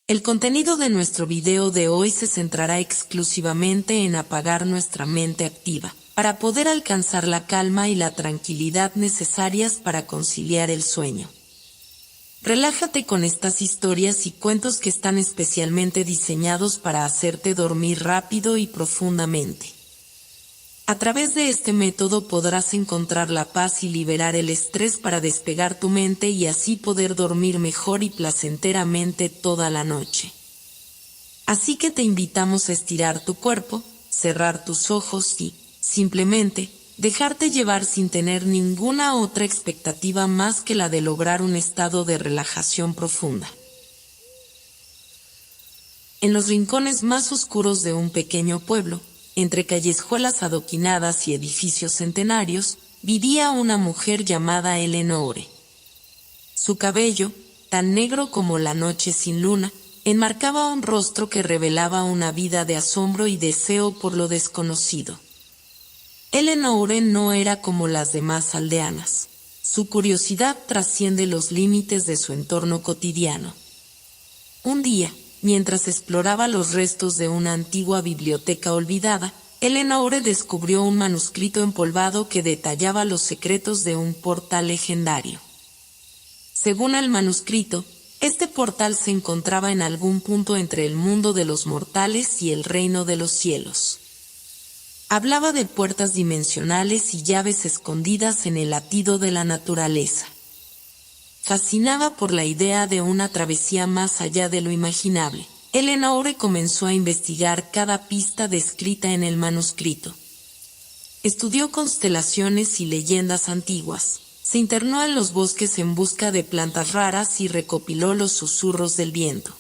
El contenido de nuestro video de hoy se centrará exclusivamente en apagar nuestra mente activa, para poder alcanzar la calma y la tranquilidad necesarias para conciliar el sueño. Relájate con estas historias y cuentos que están especialmente diseñados para hacerte dormir rápido y profundamente. A través de este método podrás encontrar la paz y liberar el estrés para despegar tu mente y así poder dormir mejor y placenteramente toda la noche. Así que te invitamos a estirar tu cuerpo, cerrar tus ojos y, simplemente, dejarte llevar sin tener ninguna otra expectativa más que la de lograr un estado de relajación profunda. En los rincones más oscuros de un pequeño pueblo, entre callejuelas adoquinadas y edificios centenarios, vivía una mujer llamada Eleonore. Su cabello, tan negro como la noche sin luna, enmarcaba un rostro que revelaba una vida de asombro y deseo por lo desconocido. Eleonore no era como las demás aldeanas. Su curiosidad trasciende los límites de su entorno cotidiano. Un día, mientras exploraba los restos de una antigua biblioteca olvidada, Eleonore descubrió un manuscrito empolvado que detallaba los secretos de un portal legendario. Según el manuscrito, este portal se encontraba en algún punto entre el mundo de los mortales y el reino de los cielos. Hablaba de puertas dimensionales y llaves escondidas en el latido de la naturaleza. Fascinada por la idea de una travesía más allá de lo imaginable, Eleonore comenzó a investigar cada pista descrita en el manuscrito. Estudió constelaciones y leyendas antiguas, se internó en los bosques en busca de plantas raras y recopiló los susurros del viento.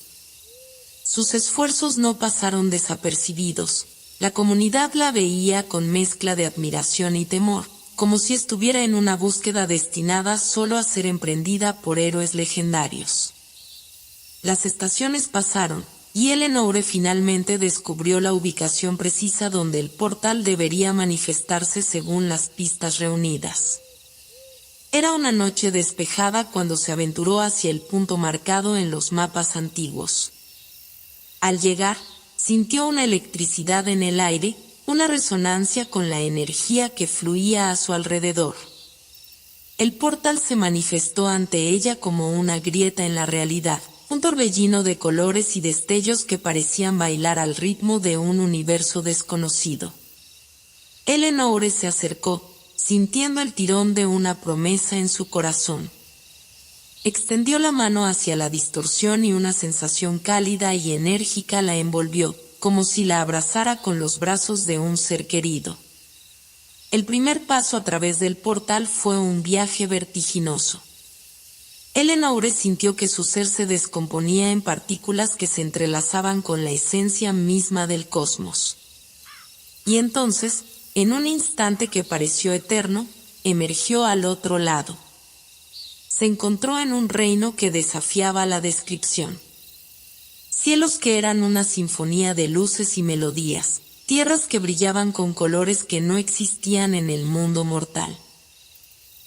Sus esfuerzos no pasaron desapercibidos. La comunidad la veía con mezcla de admiración y temor, como si estuviera en una búsqueda destinada solo a ser emprendida por héroes legendarios. Las estaciones pasaron, y Eleonore finalmente descubrió la ubicación precisa donde el portal debería manifestarse según las pistas reunidas. Era una noche despejada cuando se aventuró hacia el punto marcado en los mapas antiguos. Al llegar, sintió una electricidad en el aire, una resonancia con la energía que fluía a su alrededor. El portal se manifestó ante ella como una grieta en la realidad, un torbellino de colores y destellos que parecían bailar al ritmo de un universo desconocido. Eleonore se acercó, sintiendo el tirón de una promesa en su corazón. Extendió la mano hacia la distorsión y una sensación cálida y enérgica la envolvió, como si la abrazara con los brazos de un ser querido. El primer paso a través del portal fue un viaje vertiginoso. Eleonore sintió que su ser se descomponía en partículas que se entrelazaban con la esencia misma del cosmos. Y entonces, en un instante que pareció eterno, emergió al otro lado. Se encontró en un reino que desafiaba la descripción. Cielos que eran una sinfonía de luces y melodías, tierras que brillaban con colores que no existían en el mundo mortal.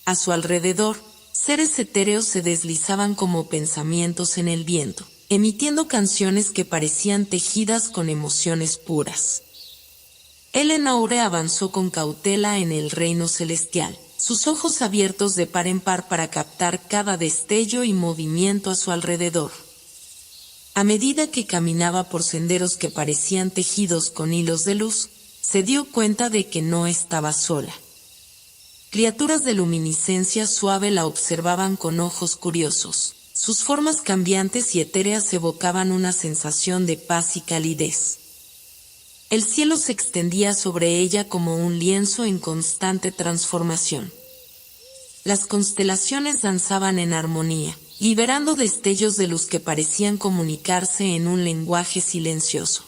A su alrededor, seres etéreos se deslizaban como pensamientos en el viento, emitiendo canciones que parecían tejidas con emociones puras. Eleonore avanzó con cautela en el reino celestial, sus ojos abiertos de par en par para captar cada destello y movimiento a su alrededor. A medida que caminaba por senderos que parecían tejidos con hilos de luz, se dio cuenta de que no estaba sola. Criaturas de luminiscencia suave la observaban con ojos curiosos. Sus formas cambiantes y etéreas evocaban una sensación de paz y calidez. El cielo se extendía sobre ella como un lienzo en constante transformación. Las constelaciones danzaban en armonía, liberando destellos de luz que parecían comunicarse en un lenguaje silencioso.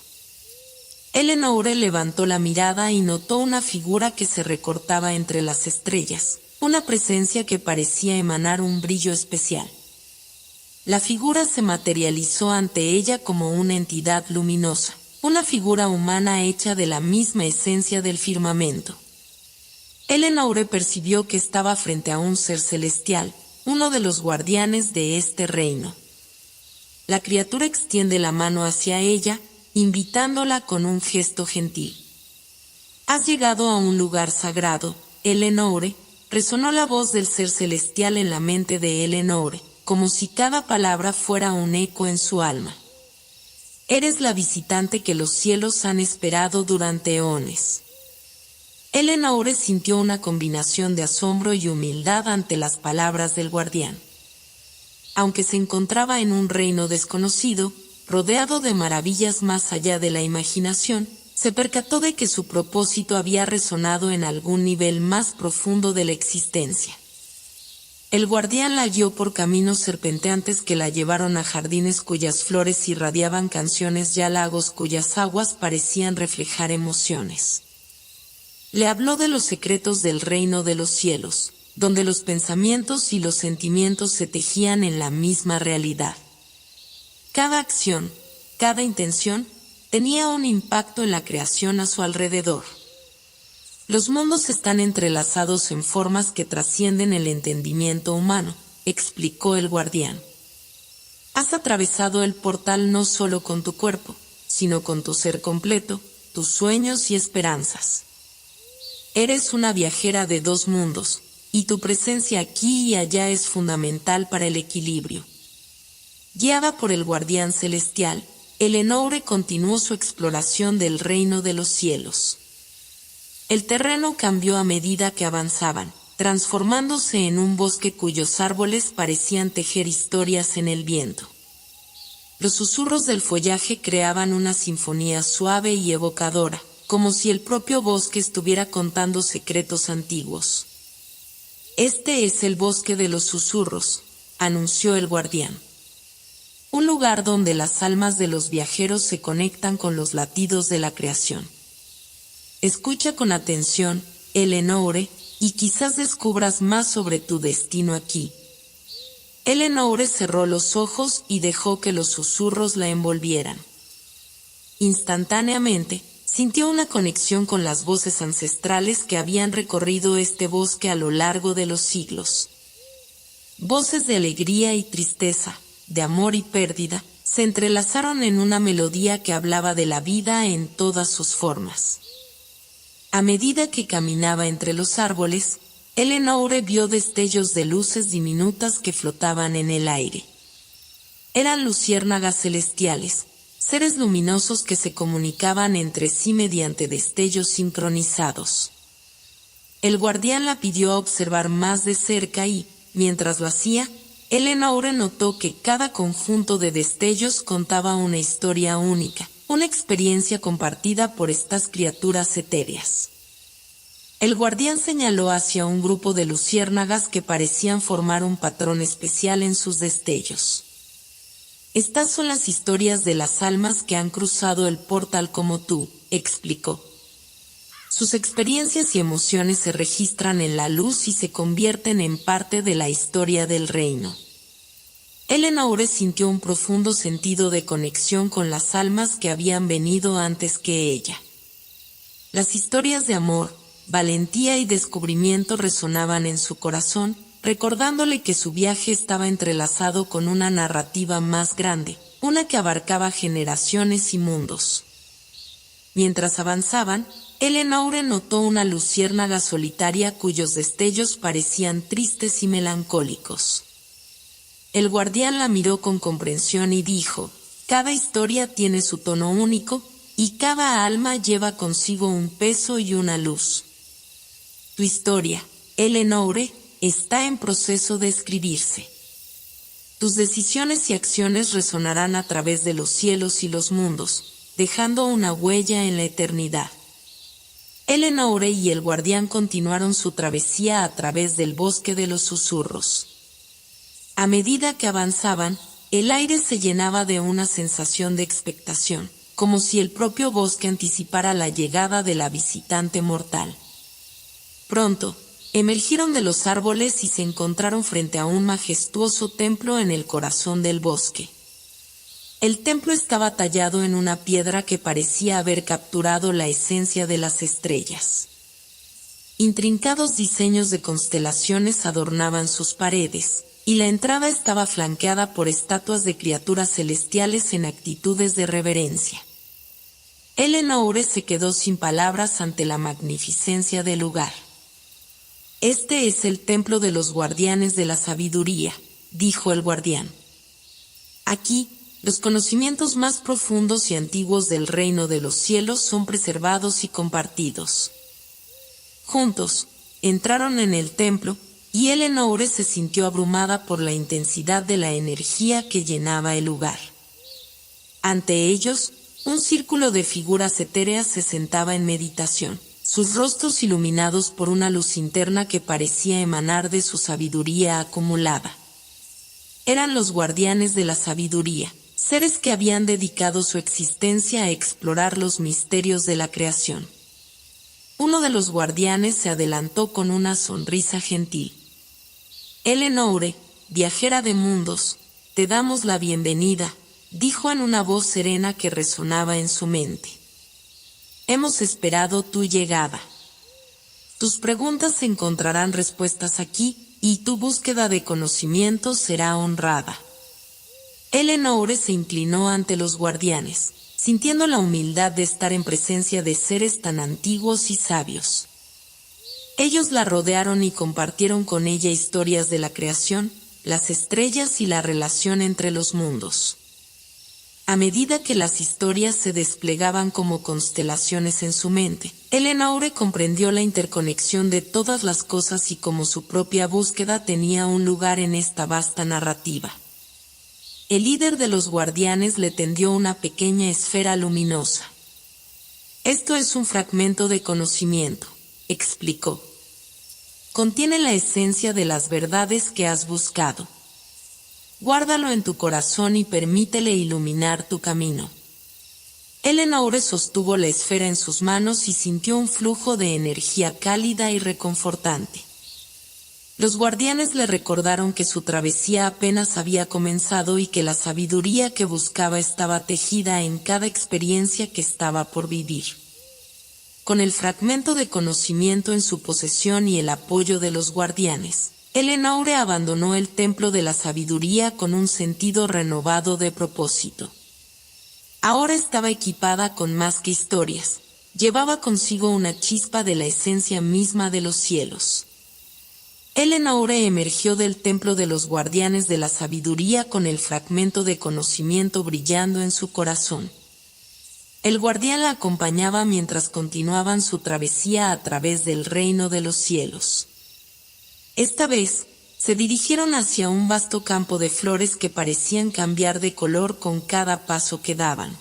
Eleonore levantó la mirada y notó una figura que se recortaba entre las estrellas, una presencia que parecía emanar un brillo especial. La figura se materializó ante ella como una entidad luminosa, una figura humana hecha de la misma esencia del firmamento. Eleonore percibió que estaba frente a un ser celestial, uno de los guardianes de este reino. la criatura extiende la mano hacia ella, invitándola con un gesto gentil. «Has llegado a un lugar sagrado, Eleonore», resonó la voz del ser celestial en la mente de Eleonore, como si cada palabra fuera un eco en su alma. «Eres la visitante que los cielos han esperado durante eones». Eleonore sintió una combinación de asombro y humildad ante las palabras del guardián. Aunque se encontraba en un reino desconocido, rodeado de maravillas más allá de la imaginación, se percató de que su propósito había resonado en algún nivel más profundo de la existencia. El guardián la guió por caminos serpenteantes que la llevaron a jardines cuyas flores irradiaban canciones y a lagos cuyas aguas parecían reflejar emociones. Le habló de los secretos del reino de los cielos, donde los pensamientos y los sentimientos se tejían en la misma realidad. Cada acción, cada intención, tenía un impacto en la creación a su alrededor. Los mundos están entrelazados en formas que trascienden el entendimiento humano, explicó el guardián. Has atravesado el portal no solo con tu cuerpo, sino con tu ser completo, tus sueños y esperanzas. Eres una viajera de dos mundos, y tu presencia aquí y allá es fundamental para el equilibrio. Guiada por el guardián celestial, Eleonore continuó su exploración del reino de los cielos. El terreno cambió a medida que avanzaban, transformándose en un bosque cuyos árboles parecían tejer historias en el viento. Los susurros del follaje creaban una sinfonía suave y evocadora, como si el propio bosque estuviera contando secretos antiguos. «Este es el bosque de los susurros», anunció el guardián. «Un lugar donde las almas de los viajeros se conectan con los latidos de la creación. Escucha con atención, Eleonore, y quizás descubras más sobre tu destino aquí». Eleonore cerró los ojos y dejó que los susurros la envolvieran. Instantáneamente, sintió una conexión con las voces ancestrales que habían recorrido este bosque a lo largo de los siglos. Voces de alegría y tristeza, de amor y pérdida, se entrelazaron en una melodía que hablaba de la vida en todas sus formas. A medida que caminaba entre los árboles, Eleonore vio destellos de luces diminutas que flotaban en el aire. Eran luciérnagas celestiales, seres luminosos que se comunicaban entre sí mediante destellos sincronizados. El guardián la pidió observar más de cerca y, mientras lo hacía, Eleonore notó que cada conjunto de destellos contaba una historia única, una experiencia compartida por estas criaturas etéreas. El guardián señaló hacia un grupo de luciérnagas que parecían formar un patrón especial en sus destellos. «Estas son las historias de las almas que han cruzado el portal como tú», explicó. «Sus experiencias y emociones se registran en la luz y se convierten en parte de la historia del reino». Eleonore sintió un profundo sentido de conexión con las almas que habían venido antes que ella. Las historias de amor, valentía y descubrimiento resonaban en su corazón, recordándole que su viaje estaba entrelazado con una narrativa más grande, una que abarcaba generaciones y mundos. Mientras avanzaban, Eleonore notó una luciérnaga solitaria cuyos destellos parecían tristes y melancólicos. El guardián la miró con comprensión y dijo: «Cada historia tiene su tono único, y cada alma lleva consigo un peso y una luz. Tu historia, Eleonore, está en proceso de escribirse. Tus decisiones y acciones resonarán a través de los cielos y los mundos, dejando una huella en la eternidad». Eleonore y el guardián continuaron su travesía a través del bosque de los susurros. A medida que avanzaban, el aire se llenaba de una sensación de expectación, como si el propio bosque anticipara la llegada de la visitante mortal. Pronto, emergieron de los árboles y se encontraron frente a un majestuoso templo en el corazón del bosque. El templo estaba tallado en una piedra que parecía haber capturado la esencia de las estrellas. Intrincados diseños de constelaciones adornaban sus paredes, y la entrada estaba flanqueada por estatuas de criaturas celestiales en actitudes de reverencia. Eleonore se quedó sin palabras ante la magnificencia del lugar. «Este es el templo de los guardianes de la sabiduría», dijo el guardián. «Aquí, los conocimientos más profundos y antiguos del reino de los cielos son preservados y compartidos». Juntos, entraron en el templo, y Eleonore se sintió abrumada por la intensidad de la energía que llenaba el lugar. Ante ellos, un círculo de figuras etéreas se sentaba en meditación, sus rostros iluminados por una luz interna que parecía emanar de su sabiduría acumulada. Eran los guardianes de la sabiduría, seres que habían dedicado su existencia a explorar los misterios de la creación. Uno de los guardianes se adelantó con una sonrisa gentil. «Eleonore, viajera de mundos, te damos la bienvenida», dijo en una voz serena que resonaba en su mente. «Hemos esperado tu llegada. Tus preguntas encontrarán respuestas aquí, y tu búsqueda de conocimiento será honrada». Eleonore se inclinó ante los guardianes, sintiendo la humildad de estar en presencia de seres tan antiguos y sabios. Ellos la rodearon y compartieron con ella historias de la creación, las estrellas y la relación entre los mundos. A medida que las historias se desplegaban como constelaciones en su mente, Eleonore comprendió la interconexión de todas las cosas y cómo su propia búsqueda tenía un lugar en esta vasta narrativa. El líder de los guardianes le tendió una pequeña esfera luminosa. «Esto es un fragmento de conocimiento», explicó. «Contiene la esencia de las verdades que has buscado. Guárdalo en tu corazón y permítele iluminar tu camino». Eleonore sostuvo la esfera en sus manos y sintió un flujo de energía cálida y reconfortante. Los guardianes le recordaron que su travesía apenas había comenzado y que la sabiduría que buscaba estaba tejida en cada experiencia que estaba por vivir. Con el fragmento de conocimiento en su posesión y el apoyo de los guardianes, Eleonore abandonó el templo de la sabiduría con un sentido renovado de propósito. Ahora estaba equipada con más que historias, llevaba consigo una chispa de la esencia misma de los cielos. Eleonore emergió del templo de los guardianes de la sabiduría con el fragmento de conocimiento brillando en su corazón. El guardián la acompañaba mientras continuaban su travesía a través del reino de los cielos. Esta vez, se dirigieron hacia un vasto campo de flores que parecían cambiar de color con cada paso que daban.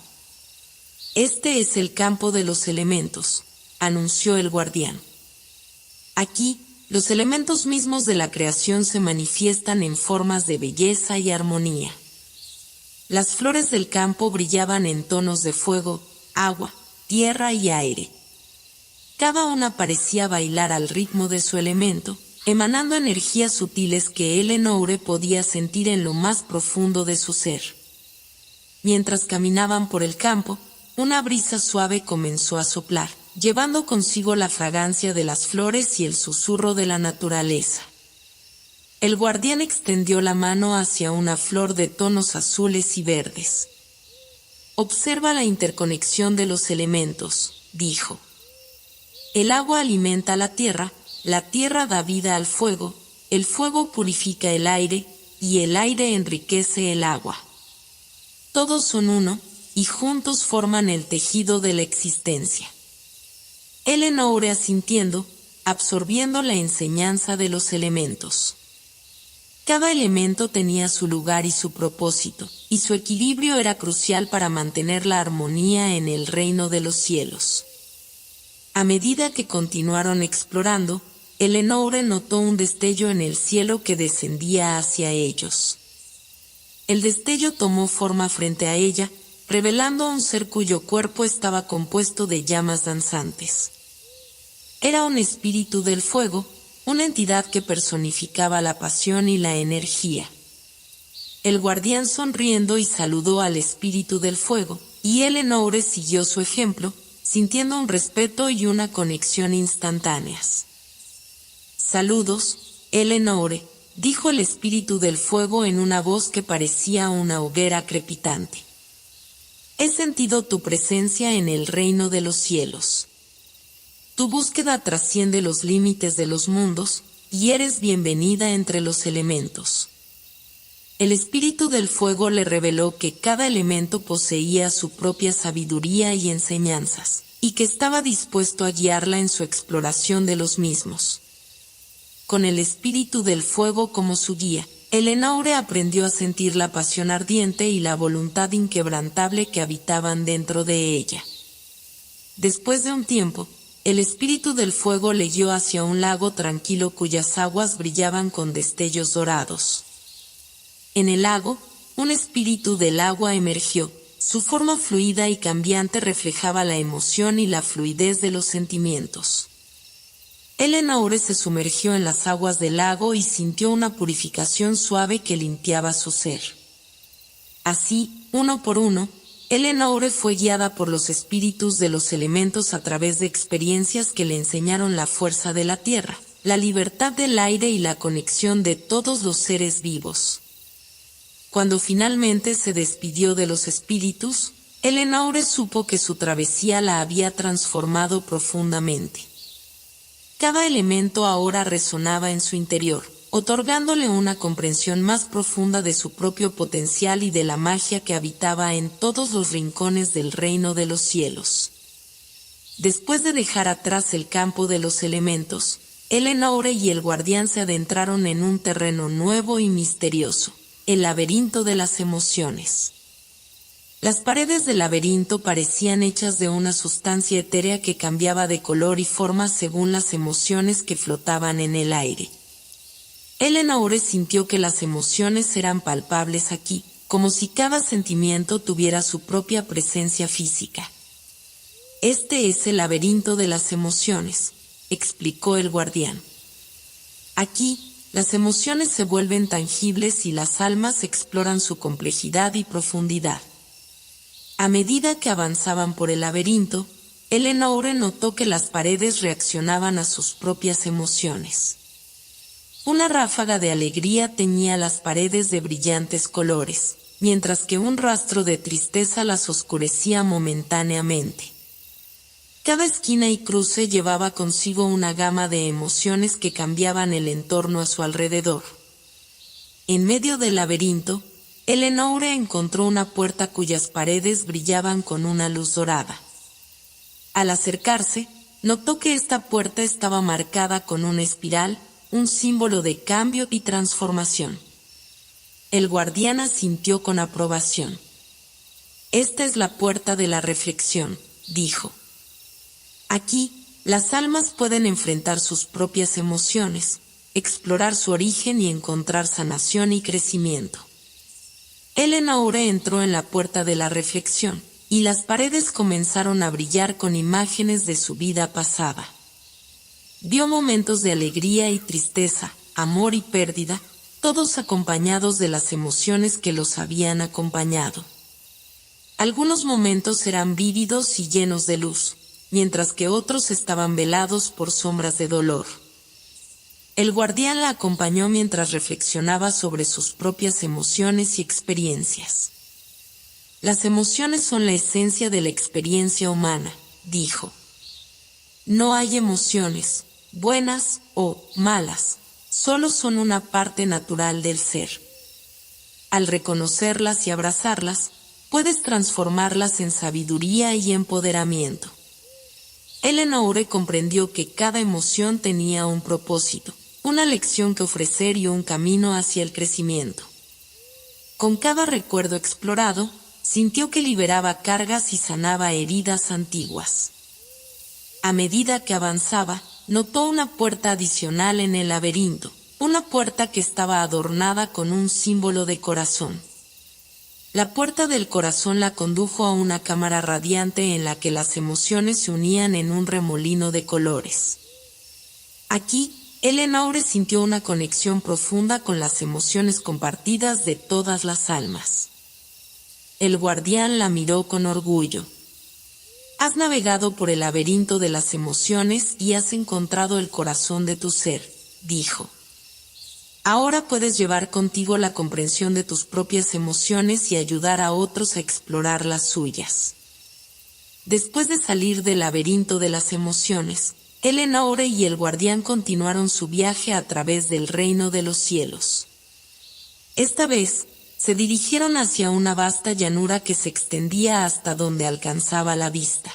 «Este es el campo de los elementos», anunció el guardián. «Aquí, los elementos mismos de la creación se manifiestan en formas de belleza y armonía». Las flores del campo brillaban en tonos de fuego, agua, tierra y aire. Cada una parecía bailar al ritmo de su elemento, emanando energías sutiles que Eleonore podía sentir en lo más profundo de su ser. Mientras caminaban por el campo, una brisa suave comenzó a soplar, llevando consigo la fragancia de las flores y el susurro de la naturaleza. El guardián extendió la mano hacia una flor de tonos azules y verdes. «Observa la interconexión de los elementos», dijo. «El agua alimenta la tierra da vida al fuego, el fuego purifica el aire, y el aire enriquece el agua. Todos son uno, y juntos forman el tejido de la existencia». Eleonore asintiendo, absorbiendo la enseñanza de los elementos. Cada elemento tenía su lugar y su propósito, y su equilibrio era crucial para mantener la armonía en el reino de los cielos. A medida que continuaron explorando, Eleonore notó un destello en el cielo que descendía hacia ellos. El destello tomó forma frente a ella, revelando a un ser cuyo cuerpo estaba compuesto de llamas danzantes. Era un espíritu del fuego, una entidad que personificaba la pasión y la energía. El guardián sonriendo y saludó al espíritu del fuego, y Eleonore siguió su ejemplo, sintiendo un respeto y una conexión instantáneas. «Saludos, Eleonore», dijo el espíritu del fuego en una voz que parecía una hoguera crepitante. He sentido tu presencia en el reino de los cielos. Tu búsqueda trasciende los límites de los mundos, y eres bienvenida entre los elementos. El espíritu del fuego le reveló que cada elemento poseía su propia sabiduría y enseñanzas, y que estaba dispuesto a guiarla en su exploración de los mismos. Con el espíritu del fuego como su guía, Elenaure aprendió a sentir la pasión ardiente y la voluntad inquebrantable que habitaban dentro de ella. Después de un tiempo, el espíritu del fuego le guió hacia un lago tranquilo cuyas aguas brillaban con destellos dorados. En el lago, un espíritu del agua emergió. Su forma fluida y cambiante reflejaba la emoción y la fluidez de los sentimientos. Elenaure se sumergió en las aguas del lago y sintió una purificación suave que limpiaba su ser. Así, uno por uno, Elenaure fue guiada por los espíritus de los elementos a través de experiencias que le enseñaron la fuerza de la tierra, la libertad del aire y la conexión de todos los seres vivos. Cuando finalmente se despidió de los espíritus, Elenaure supo que su travesía la había transformado profundamente. Cada elemento ahora resonaba en su interior, otorgándole una comprensión más profunda de su propio potencial y de la magia que habitaba en todos los rincones del reino de los cielos. Después de dejar atrás el campo de los elementos, Elenaure y el guardián se adentraron en un terreno nuevo y misterioso, el laberinto de las emociones. Las paredes del laberinto parecían hechas de una sustancia etérea que cambiaba de color y forma según las emociones que flotaban en el aire. Elenaure sintió que las emociones eran palpables aquí, como si cada sentimiento tuviera su propia presencia física. Este es el laberinto de las emociones, explicó el guardián. Aquí, las emociones se vuelven tangibles y las almas exploran su complejidad y profundidad. A medida que avanzaban por el laberinto, Elenaure notó que las paredes reaccionaban a sus propias emociones. Una ráfaga de alegría teñía las paredes de brillantes colores, mientras que un rastro de tristeza las oscurecía momentáneamente. Cada esquina y cruce llevaba consigo una gama de emociones que cambiaban el entorno a su alrededor. En medio del laberinto, Elenaure encontró una puerta cuyas paredes brillaban con una luz dorada. Al acercarse, notó que esta puerta estaba marcada con una espiral, un símbolo de cambio y transformación. El guardián asintió con aprobación. Esta es la puerta de la reflexión, dijo. Aquí, las almas pueden enfrentar sus propias emociones, explorar su origen y encontrar sanación y crecimiento. Elenaure entró en la puerta de la reflexión, y las paredes comenzaron a brillar con imágenes de su vida pasada. Vio momentos de alegría y tristeza, amor y pérdida, todos acompañados de las emociones que los habían acompañado. Algunos momentos eran vívidos y llenos de luz, mientras que otros estaban velados por sombras de dolor. El guardián la acompañó mientras reflexionaba sobre sus propias emociones y experiencias. Las emociones son la esencia de la experiencia humana, dijo. No hay emociones, buenas o malas, solo son una parte natural del ser. Al reconocerlas y abrazarlas, puedes transformarlas en sabiduría y empoderamiento. Elenaure comprendió que cada emoción tenía un propósito, una lección que ofrecer y un camino hacia el crecimiento. Con cada recuerdo explorado, sintió que liberaba cargas y sanaba heridas antiguas. A medida que avanzaba, notó una puerta adicional en el laberinto, una puerta que estaba adornada con un símbolo de corazón. La puerta del corazón la condujo a una cámara radiante en la que las emociones se unían en un remolino de colores. Aquí, Elenaure sintió una conexión profunda con las emociones compartidas de todas las almas. El guardián la miró con orgullo. Has navegado por el laberinto de las emociones y has encontrado el corazón de tu ser, dijo. Ahora puedes llevar contigo la comprensión de tus propias emociones y ayudar a otros a explorar las suyas. Después de salir del laberinto de las emociones, Eleanor y el guardián continuaron su viaje a través del reino de los cielos. Esta vez, se dirigieron hacia una vasta llanura que se extendía hasta donde alcanzaba la vista.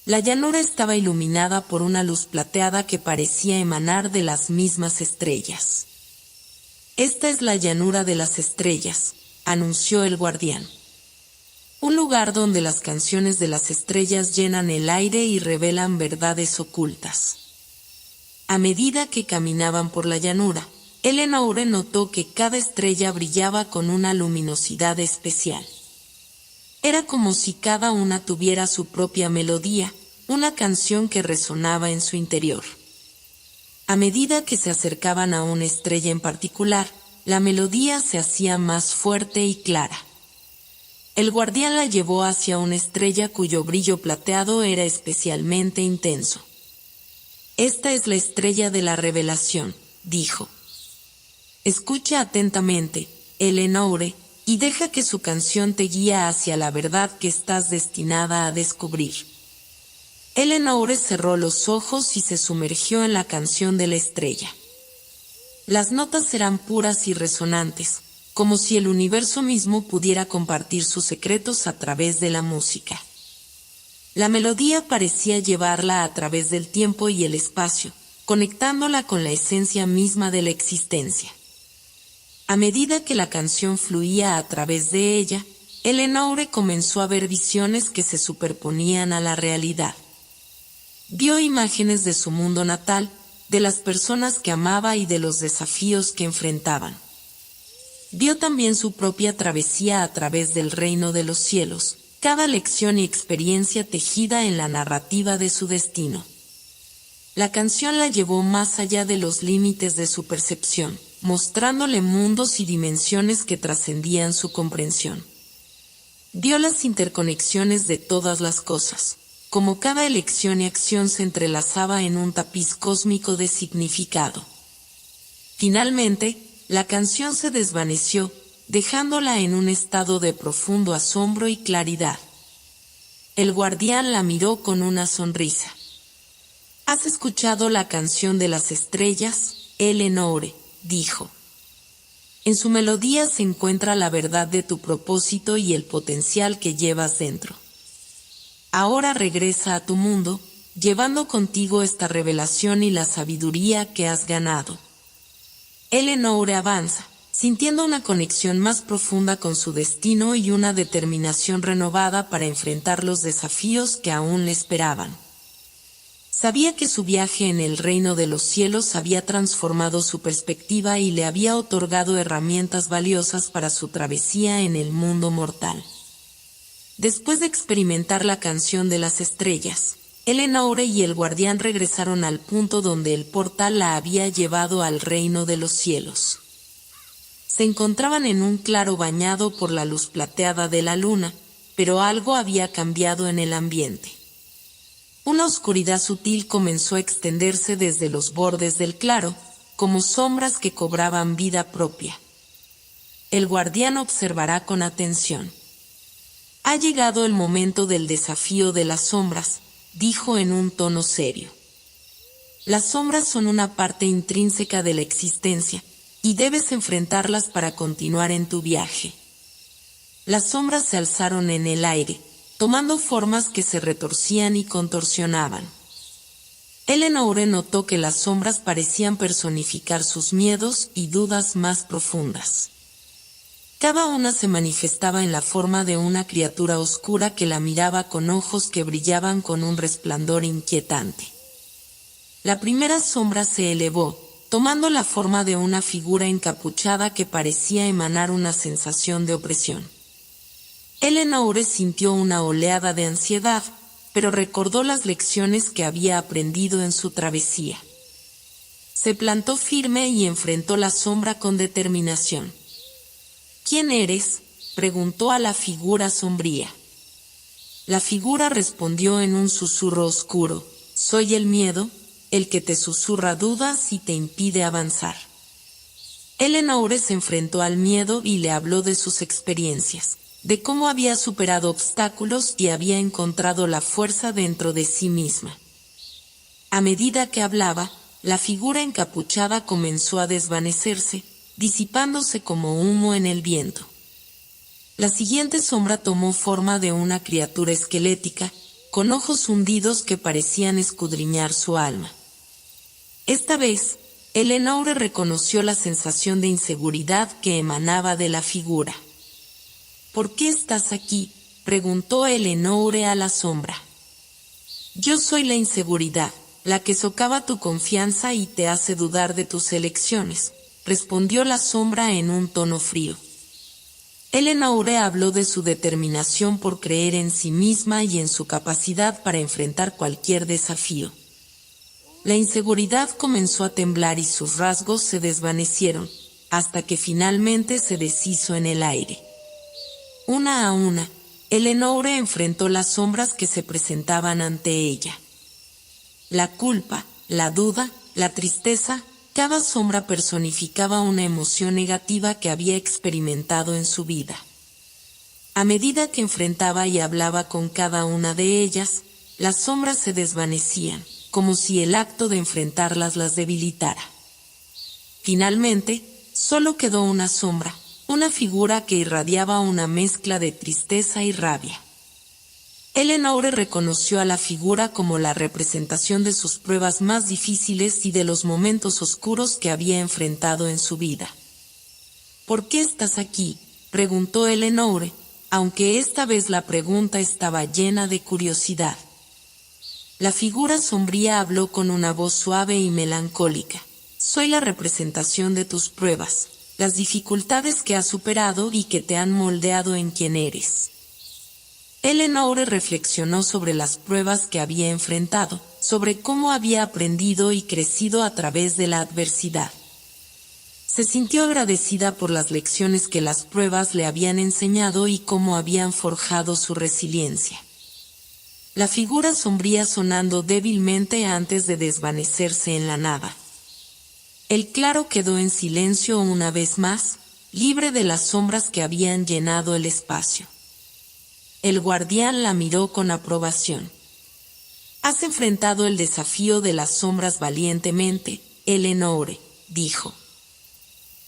La llanura estaba iluminada por una luz plateada que parecía emanar de las mismas estrellas. «Esta es la llanura de las estrellas», anunció el guardián. Un lugar donde las canciones de las estrellas llenan el aire y revelan verdades ocultas. A medida que caminaban por la llanura, Eleanor notó que cada estrella brillaba con una luminosidad especial. Era como si cada una tuviera su propia melodía, una canción que resonaba en su interior. A medida que se acercaban a una estrella en particular, la melodía se hacía más fuerte y clara. El guardián la llevó hacia una estrella cuyo brillo plateado era especialmente intenso. «Esta es la estrella de la revelación», dijo. «Escucha atentamente, Eleanor, y deja que su canción te guíe hacia la verdad que estás destinada a descubrir». Eleanor cerró los ojos y se sumergió en la canción de la estrella. Las notas eran puras y resonantes, como si el universo mismo pudiera compartir sus secretos a través de la música. La melodía parecía llevarla a través del tiempo y el espacio, conectándola con la esencia misma de la existencia. A medida que la canción fluía a través de ella, Eleanor comenzó a ver visiones que se superponían a la realidad. Vio imágenes de su mundo natal, de las personas que amaba y de los desafíos que enfrentaban. Vio también su propia travesía a través del reino de los cielos, cada lección y experiencia tejida en la narrativa de su destino. La canción la llevó más allá de los límites de su percepción, mostrándole mundos y dimensiones que trascendían su comprensión. Vio las interconexiones de todas las cosas, como cada elección y acción se entrelazaba en un tapiz cósmico de significado. Finalmente, la canción se desvaneció, dejándola en un estado de profundo asombro y claridad. El guardián la miró con una sonrisa. «¿Has escuchado la canción de las estrellas, Eleanor?», dijo. «En su melodía se encuentra la verdad de tu propósito y el potencial que llevas dentro. Ahora regresa a tu mundo, llevando contigo esta revelación y la sabiduría que has ganado». Eleanor avanza, sintiendo una conexión más profunda con su destino y una determinación renovada para enfrentar los desafíos que aún le esperaban. Sabía que su viaje en el reino de los cielos había transformado su perspectiva y le había otorgado herramientas valiosas para su travesía en el mundo mortal. Después de experimentar la canción de las estrellas, Eleanor y el guardián regresaron al punto donde el portal la había llevado al reino de los cielos. Se encontraban en un claro bañado por la luz plateada de la luna, pero algo había cambiado en el ambiente. Una oscuridad sutil comenzó a extenderse desde los bordes del claro, como sombras que cobraban vida propia. El guardián observará con atención. «Ha llegado el momento del desafío de las sombras», dijo en un tono serio. «Las sombras son una parte intrínseca de la existencia, y debes enfrentarlas para continuar en tu viaje». Las sombras se alzaron en el aire, tomando formas que se retorcían y contorsionaban. Eleanor notó que las sombras parecían personificar sus miedos y dudas más profundas. Cada una se manifestaba en la forma de una criatura oscura que la miraba con ojos que brillaban con un resplandor inquietante. La primera sombra se elevó, tomando la forma de una figura encapuchada que parecía emanar una sensación de opresión. Eleanor sintió una oleada de ansiedad, pero recordó las lecciones que había aprendido en su travesía. Se plantó firme y enfrentó la sombra con determinación. «¿Quién eres?», preguntó a la figura sombría. La figura respondió en un susurro oscuro: «Soy el miedo, el que te susurra dudas y te impide avanzar». Eleanor se enfrentó al miedo y le habló de sus experiencias, de cómo había superado obstáculos y había encontrado la fuerza dentro de sí misma. A medida que hablaba, la figura encapuchada comenzó a desvanecerse, disipándose como humo en el viento. La siguiente sombra tomó forma de una criatura esquelética, con ojos hundidos que parecían escudriñar su alma. Esta vez, Eleanor reconoció la sensación de inseguridad que emanaba de la figura. «¿Por qué estás aquí?», preguntó Eleanor a la sombra. «Yo soy la inseguridad, la que socava tu confianza y te hace dudar de tus elecciones», respondió la sombra en un tono frío. Eleanor habló de su determinación por creer en sí misma y en su capacidad para enfrentar cualquier desafío. La inseguridad comenzó a temblar y sus rasgos se desvanecieron, hasta que finalmente se deshizo en el aire. Una a una, Eleanor enfrentó las sombras que se presentaban ante ella. La culpa, la duda, la tristeza, cada sombra personificaba una emoción negativa que había experimentado en su vida. A medida que enfrentaba y hablaba con cada una de ellas, las sombras se desvanecían, como si el acto de enfrentarlas las debilitara. Finalmente, solo quedó una sombra, una figura que irradiaba una mezcla de tristeza y rabia. Eleanor reconoció a la figura como la representación de sus pruebas más difíciles y de los momentos oscuros que había enfrentado en su vida. «¿Por qué estás aquí?», preguntó Eleanor, aunque esta vez la pregunta estaba llena de curiosidad. La figura sombría habló con una voz suave y melancólica. «Soy la representación de tus pruebas, las dificultades que has superado y que te han moldeado en quien eres». Eleanor reflexionó sobre las pruebas que había enfrentado, sobre cómo había aprendido y crecido a través de la adversidad. Se sintió agradecida por las lecciones que las pruebas le habían enseñado y cómo habían forjado su resiliencia. La figura sombría sonando débilmente antes de desvanecerse en la nada. El claro quedó en silencio una vez más, libre de las sombras que habían llenado el espacio. El guardián la miró con aprobación. «Has enfrentado el desafío de las sombras valientemente, Eleanor», dijo.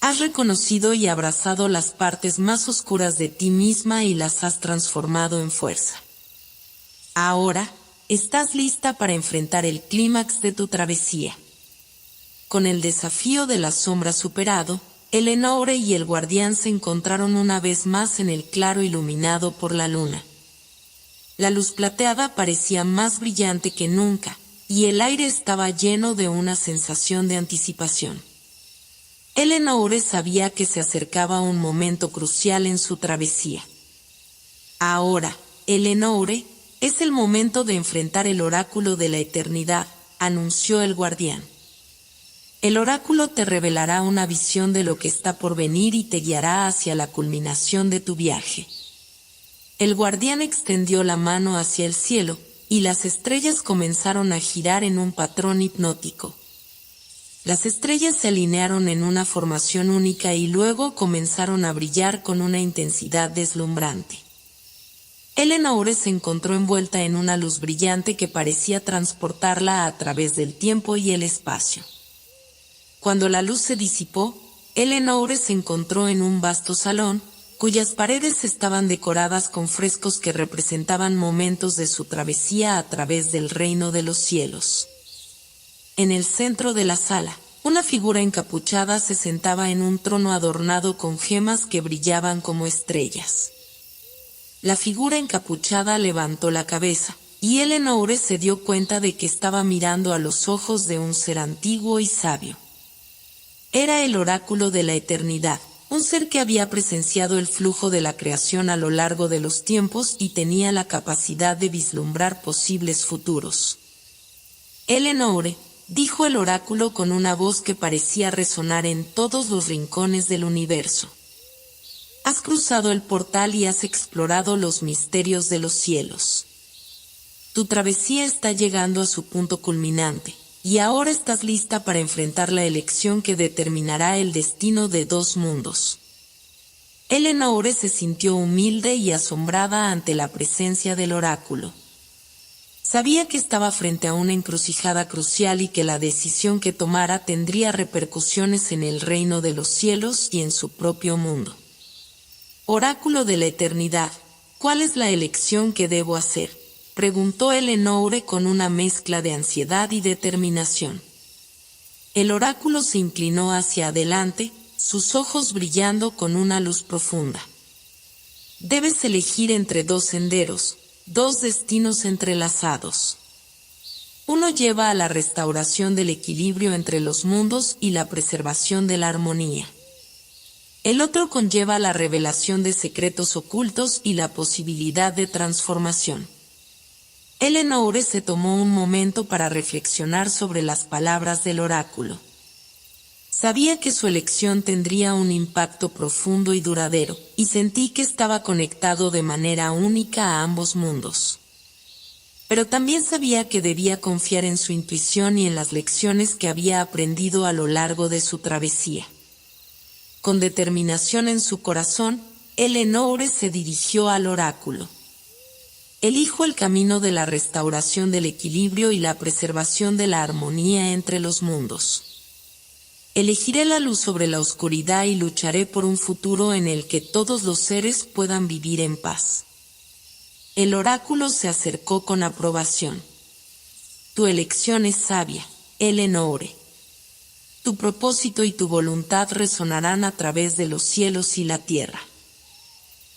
«Has reconocido y abrazado las partes más oscuras de ti misma y las has transformado en fuerza. Ahora, estás lista para enfrentar el clímax de tu travesía». Con el desafío de las sombras superado, Eleanor y el guardián se encontraron una vez más en el claro iluminado por la luna. La luz plateada parecía más brillante que nunca, y el aire estaba lleno de una sensación de anticipación. Eleanor sabía que se acercaba un momento crucial en su travesía. «Ahora, Eleanor, es el momento de enfrentar el oráculo de la eternidad», anunció el guardián. «El oráculo te revelará una visión de lo que está por venir y te guiará hacia la culminación de tu viaje». El guardián extendió la mano hacia el cielo, y las estrellas comenzaron a girar en un patrón hipnótico. Las estrellas se alinearon en una formación única y luego comenzaron a brillar con una intensidad deslumbrante. Eleanor se encontró envuelta en una luz brillante que parecía transportarla a través del tiempo y el espacio. Cuando la luz se disipó, Eleanor se encontró en un vasto salón, cuyas paredes estaban decoradas con frescos que representaban momentos de su travesía a través del reino de los cielos. En el centro de la sala, una figura encapuchada se sentaba en un trono adornado con gemas que brillaban como estrellas. La figura encapuchada levantó la cabeza, y Eleanor se dio cuenta de que estaba mirando a los ojos de un ser antiguo y sabio. Era el oráculo de la eternidad, un ser que había presenciado el flujo de la creación a lo largo de los tiempos y tenía la capacidad de vislumbrar posibles futuros. «Eleanor», dijo el oráculo con una voz que parecía resonar en todos los rincones del universo. «Has cruzado el portal y has explorado los misterios de los cielos. Tu travesía está llegando a su punto culminante, y ahora estás lista para enfrentar la elección que determinará el destino de dos mundos. Eleanor se sintió humilde y asombrada ante la presencia del oráculo. Sabía que estaba frente a una encrucijada crucial y que la decisión que tomara tendría repercusiones en el reino de los cielos y en su propio mundo. Oráculo de la eternidad, ¿cuál es la elección que debo hacer?, preguntó Eleanor con una mezcla de ansiedad y determinación. El oráculo se inclinó hacia adelante, sus ojos brillando con una luz profunda. Debes elegir entre dos senderos, dos destinos entrelazados. Uno lleva a la restauración del equilibrio entre los mundos y la preservación de la armonía. El otro conlleva la revelación de secretos ocultos y la posibilidad de transformación. Eleanor se tomó un momento para reflexionar sobre las palabras del oráculo. Sabía que su elección tendría un impacto profundo y duradero, y sentí que estaba conectado de manera única a ambos mundos. Pero también sabía que debía confiar en su intuición y en las lecciones que había aprendido a lo largo de su travesía. Con determinación en su corazón, Eleanor se dirigió al oráculo. Elijo el camino de la restauración del equilibrio y la preservación de la armonía entre los mundos. Elegiré la luz sobre la oscuridad y lucharé por un futuro en el que todos los seres puedan vivir en paz. El oráculo se acercó con aprobación. Tu elección es sabia, Eleanor. Tu propósito y tu voluntad resonarán a través de los cielos y la tierra.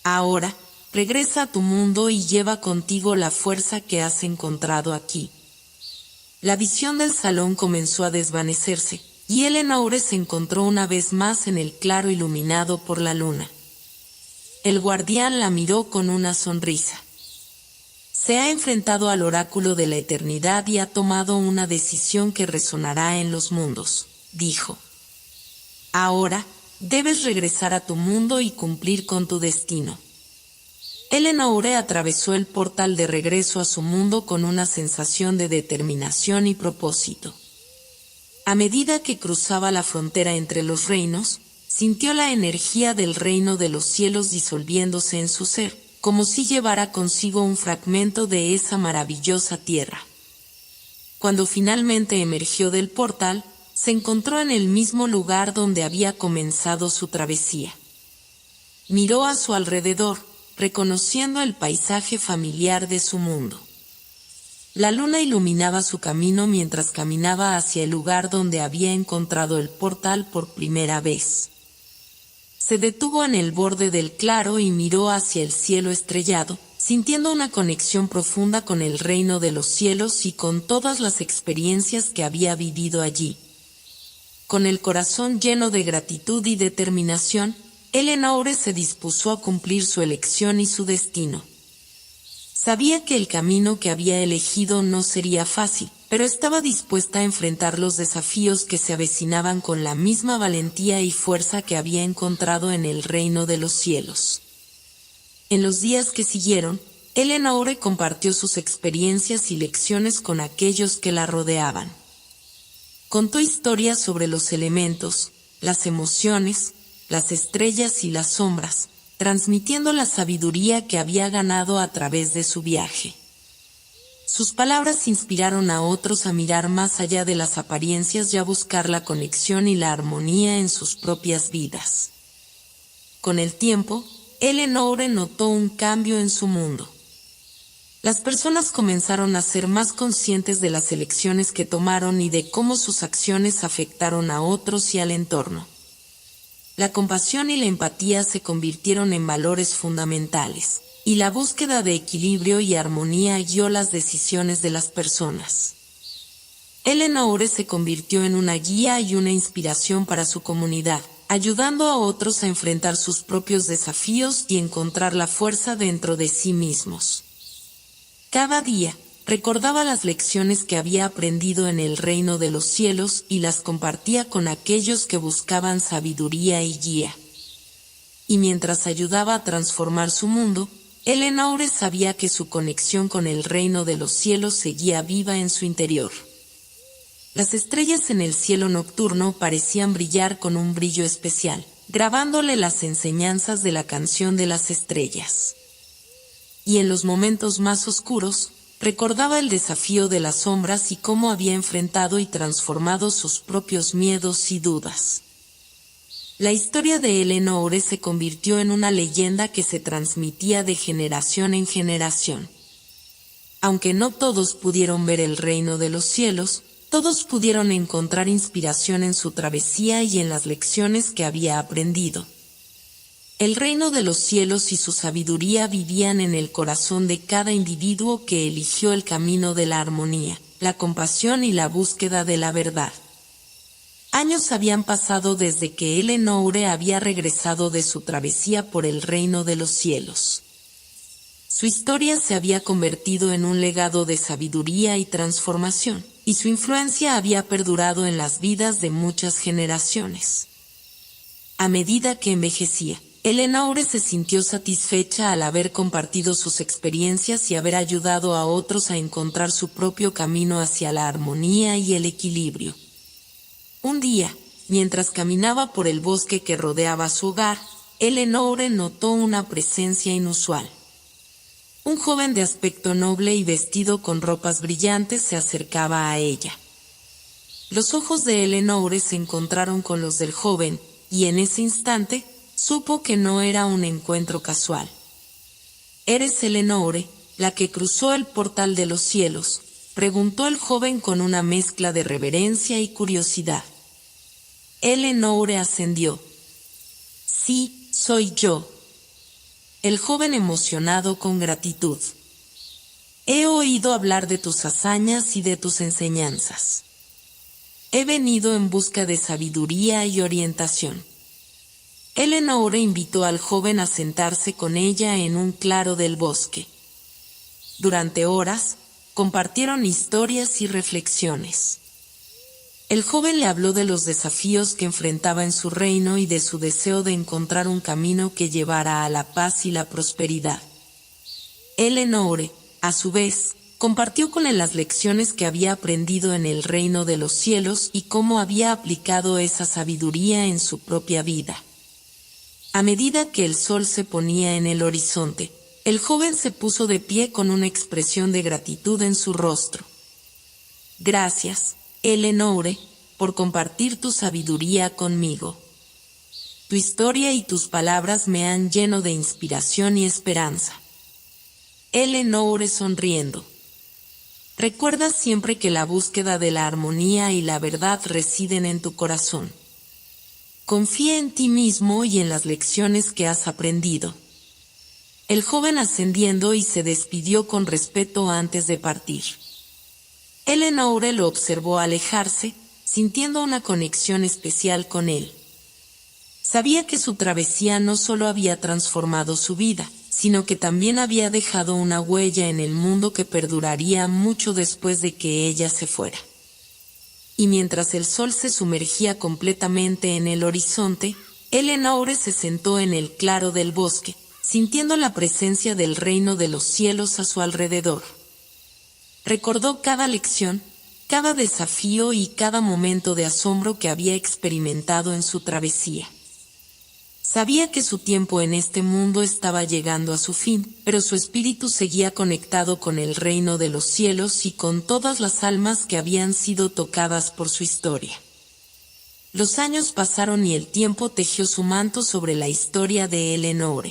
Ahora, regresa a tu mundo y lleva contigo la fuerza que has encontrado aquí. La visión del salón comenzó a desvanecerse, y Eleanor se encontró una vez más en el claro iluminado por la luna. El guardián la miró con una sonrisa. Se ha enfrentado al oráculo de la eternidad y ha tomado una decisión que resonará en los mundos, dijo. Ahora, debes regresar a tu mundo y cumplir con tu destino. Eleanor atravesó el portal de regreso a su mundo con una sensación de determinación y propósito. A medida que cruzaba la frontera entre los reinos, sintió la energía del reino de los cielos disolviéndose en su ser, como si llevara consigo un fragmento de esa maravillosa tierra. Cuando finalmente emergió del portal, se encontró en el mismo lugar donde había comenzado su travesía. Miró a su alrededor, reconociendo el paisaje familiar de su mundo. La luna iluminaba su camino mientras caminaba hacia el lugar donde había encontrado el portal por primera vez. Se detuvo en el borde del claro y miró hacia el cielo estrellado, sintiendo una conexión profunda con el reino de los cielos y con todas las experiencias que había vivido allí. Con el corazón lleno de gratitud y determinación, Eleanor se dispuso a cumplir su elección y su destino. Sabía que el camino que había elegido no sería fácil, pero estaba dispuesta a enfrentar los desafíos que se avecinaban con la misma valentía y fuerza que había encontrado en el reino de los cielos. En los días que siguieron, Eleanor compartió sus experiencias y lecciones con aquellos que la rodeaban. Contó historias sobre los elementos, las emociones, las estrellas y las sombras, transmitiendo la sabiduría que había ganado a través de su viaje. Sus palabras inspiraron a otros a mirar más allá de las apariencias y a buscar la conexión y la armonía en sus propias vidas. Con el tiempo, Eleanor notó un cambio en su mundo. Las personas comenzaron a ser más conscientes de las elecciones que tomaron y de cómo sus acciones afectaron a otros y al entorno. La compasión y la empatía se convirtieron en valores fundamentales, y la búsqueda de equilibrio y armonía guió las decisiones de las personas. Eleanor se convirtió en una guía y una inspiración para su comunidad, ayudando a otros a enfrentar sus propios desafíos y encontrar la fuerza dentro de sí mismos. Cada día, recordaba las lecciones que había aprendido en el reino de los cielos y las compartía con aquellos que buscaban sabiduría y guía. Y mientras ayudaba a transformar su mundo, Eleanor sabía que su conexión con el reino de los cielos seguía viva en su interior. Las estrellas en el cielo nocturno parecían brillar con un brillo especial, grabándole las enseñanzas de la canción de las estrellas. Y en los momentos más oscuros, recordaba el desafío de las sombras y cómo había enfrentado y transformado sus propios miedos y dudas. La historia de Eleanor se convirtió en una leyenda que se transmitía de generación en generación. Aunque no todos pudieron ver el reino de los cielos, todos pudieron encontrar inspiración en su travesía y en las lecciones que había aprendido. El reino de los cielos y su sabiduría vivían en el corazón de cada individuo que eligió el camino de la armonía, la compasión y la búsqueda de la verdad. Años habían pasado desde que Eleanor había regresado de su travesía por el reino de los cielos. Su historia se había convertido en un legado de sabiduría y transformación, y su influencia había perdurado en las vidas de muchas generaciones. A medida que envejecía, Eleanor se sintió satisfecha al haber compartido sus experiencias y haber ayudado a otros a encontrar su propio camino hacia la armonía y el equilibrio. Un día, mientras caminaba por el bosque que rodeaba su hogar, Eleanor notó una presencia inusual. Un joven de aspecto noble y vestido con ropas brillantes se acercaba a ella. Los ojos de Eleanor se encontraron con los del joven, y en ese instante, supo que no era un encuentro casual. «¿Eres Eleanor, la que cruzó el portal de los cielos?», preguntó el joven con una mezcla de reverencia y curiosidad. Eleanor asendió. «Sí, soy yo». El joven emocionado con gratitud. «He oído hablar de tus hazañas y de tus enseñanzas. He venido en busca de sabiduría y orientación». Eleanor invitó al joven a sentarse con ella en un claro del bosque. Durante horas, compartieron historias y reflexiones. El joven le habló de los desafíos que enfrentaba en su reino y de su deseo de encontrar un camino que llevara a la paz y la prosperidad. Eleanor, a su vez, compartió con él las lecciones que había aprendido en el reino de los cielos y cómo había aplicado esa sabiduría en su propia vida. A medida que el sol se ponía en el horizonte, el joven se puso de pie con una expresión de gratitud en su rostro. «Gracias, Eleanor, por compartir tu sabiduría conmigo. Tu historia y tus palabras me han lleno de inspiración y esperanza». Eleanor sonriendo. «Recuerda siempre que la búsqueda de la armonía y la verdad residen en tu corazón. Confía en ti mismo y en las lecciones que has aprendido». El joven ascendiendo y se despidió con respeto antes de partir. Eleanor lo observó alejarse, sintiendo una conexión especial con él. Sabía que su travesía no solo había transformado su vida, sino que también había dejado una huella en el mundo que perduraría mucho después de que ella se fuera. Y mientras el sol se sumergía completamente en el horizonte, Eleanor se sentó en el claro del bosque, sintiendo la presencia del reino de los cielos a su alrededor. Recordó cada lección, cada desafío y cada momento de asombro que había experimentado en su travesía. Sabía que su tiempo en este mundo estaba llegando a su fin, pero su espíritu seguía conectado con el reino de los cielos y con todas las almas que habían sido tocadas por su historia. Los años pasaron y el tiempo tejió su manto sobre la historia de Eleanor.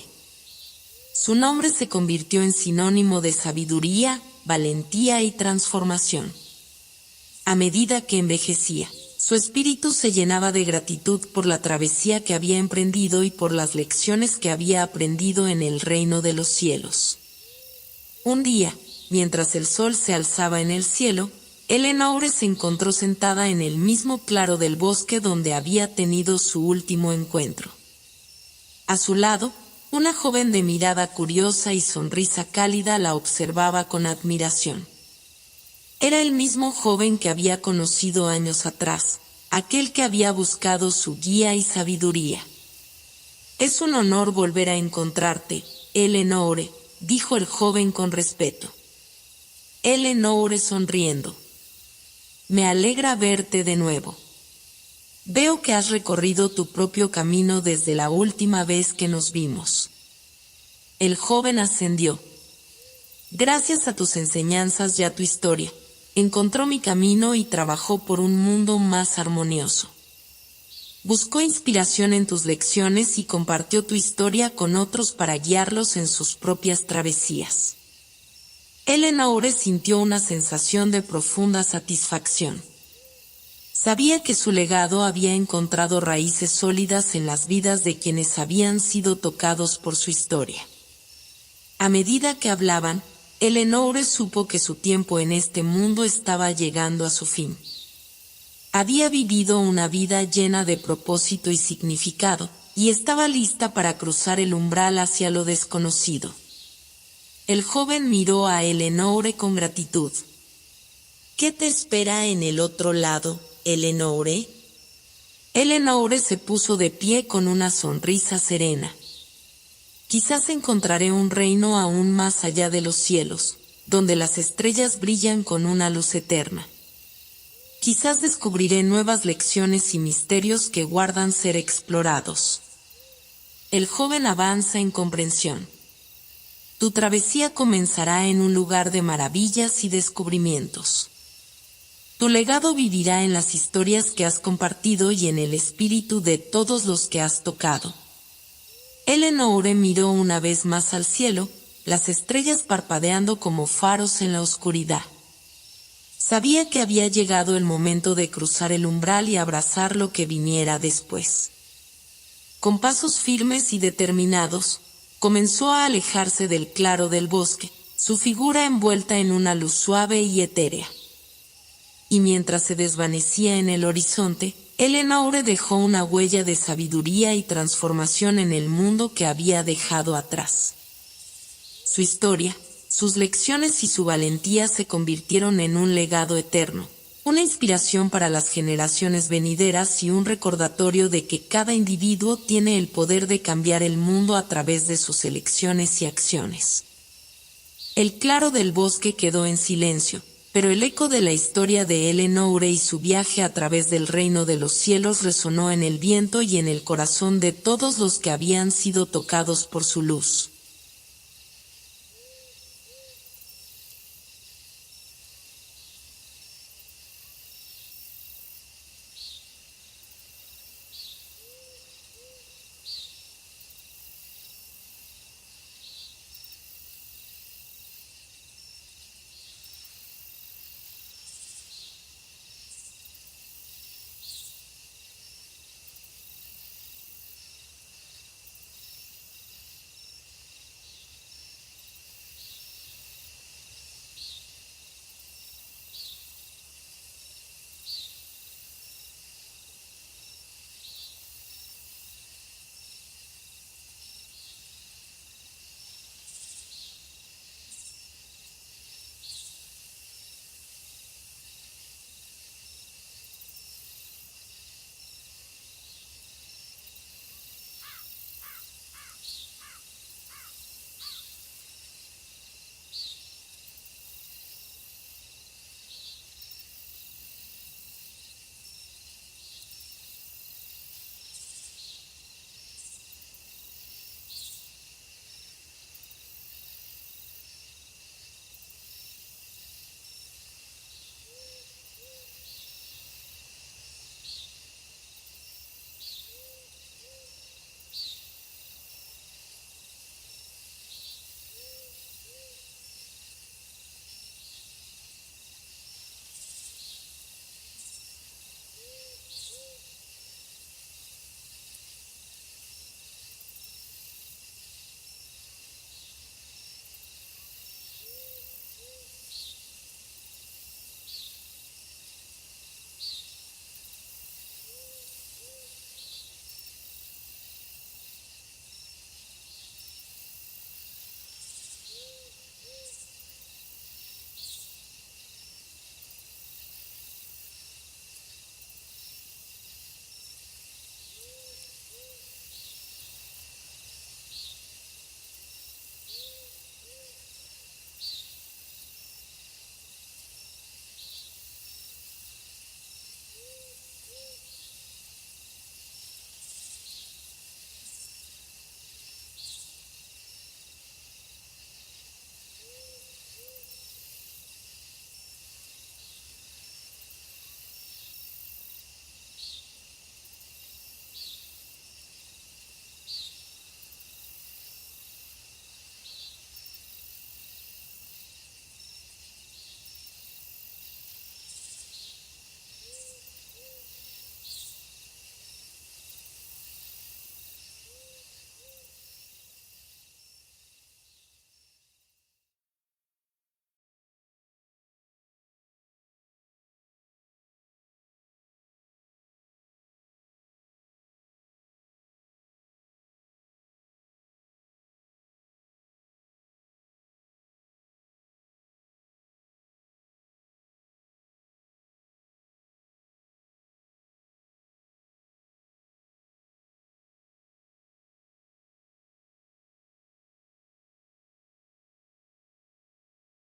Su nombre se convirtió en sinónimo de sabiduría, valentía y transformación. A medida que envejecía, su espíritu se llenaba de gratitud por la travesía que había emprendido y por las lecciones que había aprendido en el reino de los cielos. Un día, mientras el sol se alzaba en el cielo, Eleanor se encontró sentada en el mismo claro del bosque donde había tenido su último encuentro. A su lado, una joven de mirada curiosa y sonrisa cálida la observaba con admiración. Era el mismo joven que había conocido años atrás, aquel que había buscado su guía y sabiduría. «Es un honor volver a encontrarte, Eleanor», dijo el joven con respeto. Eleanor sonriendo. me alegra verte de nuevo. Veo que has recorrido tu propio camino desde la última vez que nos vimos. El joven ascendió. Gracias a tus enseñanzas y a tu historia, encontró mi camino y trabajó por un mundo más armonioso. Buscó inspiración en tus lecciones y compartió tu historia con otros para guiarlos en sus propias travesías. Eleanor sintió una sensación de profunda satisfacción. Sabía que su legado había encontrado raíces sólidas en las vidas de quienes habían sido tocados por su historia. A medida que hablaban, Eleanor supo que su tiempo en este mundo estaba llegando a su fin. Había vivido una vida llena de propósito y significado, y estaba lista para cruzar el umbral hacia lo desconocido. El joven miró a Eleanor con gratitud. ¿Qué te espera en el otro lado, Eleanor? Eleanor se puso de pie con una sonrisa serena. Quizás encontraré un reino aún más allá de los cielos, donde las estrellas brillan con una luz eterna. Quizás descubriré nuevas lecciones y misterios que guardan ser explorados. El joven avanza en comprensión. Tu travesía comenzará en un lugar de maravillas y descubrimientos. Tu legado vivirá en las historias que has compartido y en el espíritu de todos los que has tocado. Eleanor miró una vez más al cielo, las estrellas parpadeando como faros en la oscuridad. Sabía que había llegado el momento de cruzar el umbral y abrazar lo que viniera después. Con pasos firmes y determinados, comenzó a alejarse del claro del bosque, su figura envuelta en una luz suave y etérea. Y mientras se desvanecía en el horizonte, Eleanor dejó una huella de sabiduría y transformación en el mundo que había dejado atrás. Su historia, sus lecciones y su valentía se convirtieron en un legado eterno, una inspiración para las generaciones venideras y un recordatorio de que cada individuo tiene el poder de cambiar el mundo a través de sus elecciones y acciones. El claro del bosque quedó en silencio, pero el eco de la historia de Eleanor y su viaje a través del reino de los cielos resonó en el viento y en el corazón de todos los que habían sido tocados por su luz.